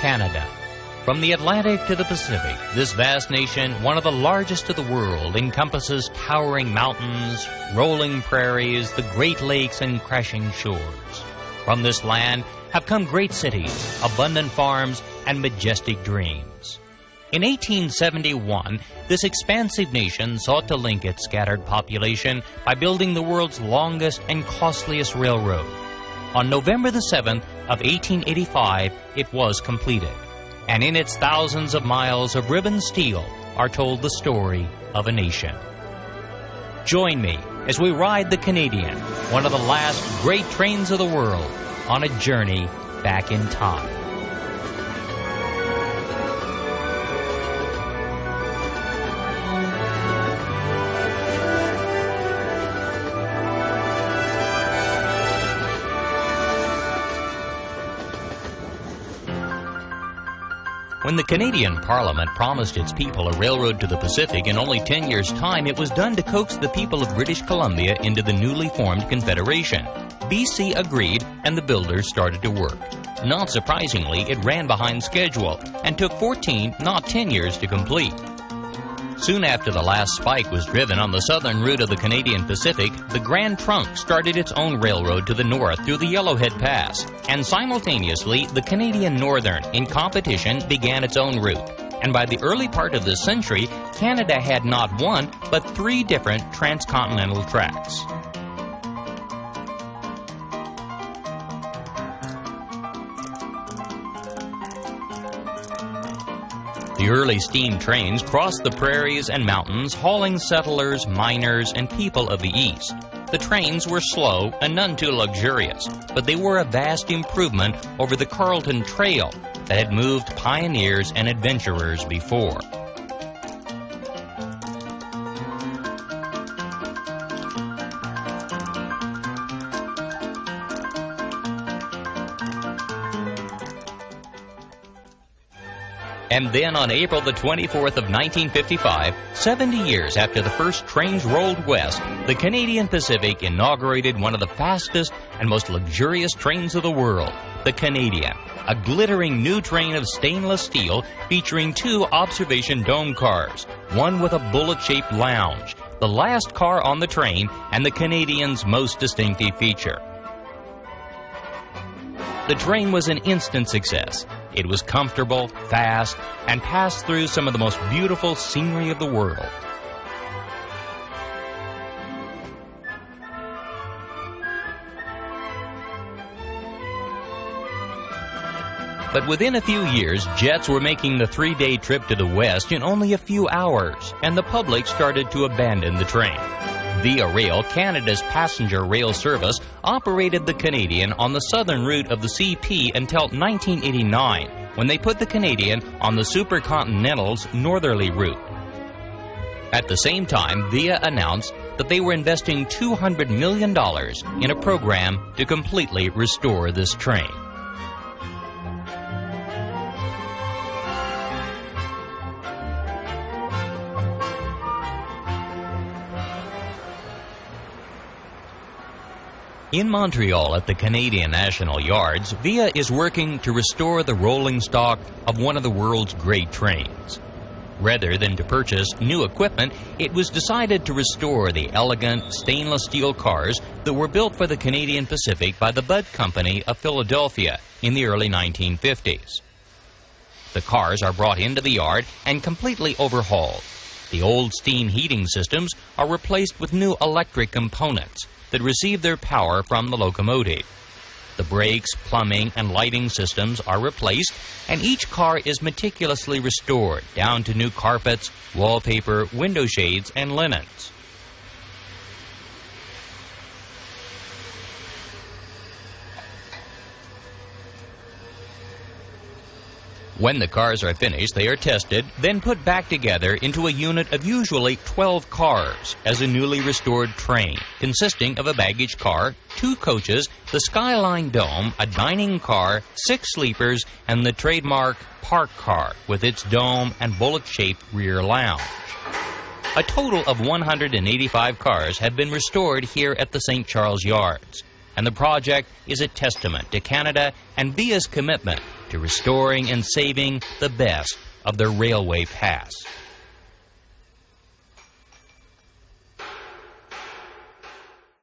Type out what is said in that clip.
Canada. From the Atlantic to the Pacific, this vast nation, one of the largest of the world, encompasses towering mountains, rolling prairies, the Great Lakes, and crashing shores. From this land have come great cities, abundant farms, and majestic dreams. In 1871, this expansive nation sought to link its scattered population by building the world's longest and costliest railroad. On November the 7th of 1885, it was completed. And in its thousands of miles of ribbon steel are told the story of a nation. Join me as we ride the Canadian, one of the last great trains of the world, on a journey back in time. When the Canadian Parliament promised its people a railroad to the Pacific in only 10 years' time, it was done to coax the people of British Columbia into the newly formed Confederation. BC agreed, and the builders started to work. Not surprisingly, it ran behind schedule and took 14, not 10 years to complete. Soon after the last spike was driven on the southern route of the Canadian Pacific, the Grand Trunk started its own railroad to the north through the Yellowhead Pass, and simultaneously the Canadian Northern, in competition, began its own route. And by the early part of this century, Canada had not one, but 3 different transcontinental tracks. The early steam trains crossed the prairies and mountains, hauling settlers, miners, and people of the East. The trains were slow and none too luxurious, but they were a vast improvement over the Carleton Trail that had moved pioneers and adventurers before. And then on April the 24th of 1955, 70 years after the first trains rolled west, the Canadian Pacific inaugurated one of the fastest and most luxurious trains of the world, the Canadian, a glittering new train of stainless steel featuring 2 observation dome cars, one with a bullet-shaped lounge, the last car on the train and the Canadian's most distinctive feature. The train was an instant success. It was comfortable, fast, and passed through some of the most beautiful scenery of the world. But within a few years, jets were making the 3-day trip to the west in only a few hours, and the public started to abandon the train. Via Rail, Canada's passenger rail service, operated the Canadian on the southern route of the CP until 1989, when they put the Canadian on the Supercontinental's northerly route. At the same time, Via announced that they were investing $200 million in a program to completely restore this train. In Montreal at the Canadian National Yards, Via is working to restore the rolling stock of one of the world's great trains. Rather than to purchase new equipment, it was decided to restore the elegant stainless steel cars that were built for the Canadian Pacific by the Budd Company of Philadelphia in the early 1950s. The cars are brought into the yard and completely overhauled. The old steam heating systems are replaced with new electric components that receive their power from the locomotive. The brakes, plumbing, and lighting systems are replaced, and each car is meticulously restored down to new carpets, wallpaper, window shades, and linens. When the cars are finished, they are tested, then put back together into a unit of usually 12 cars as a newly restored train, consisting of a baggage car, 2 coaches, the Skyline Dome, a dining car, 6 sleepers, and the trademark park car with its dome and bullet-shaped rear lounge. A total of 185 cars have been restored here at the St. Charles Yards, and the project is a testament to Canada and Via's commitment to restoring and saving the best of the railway past.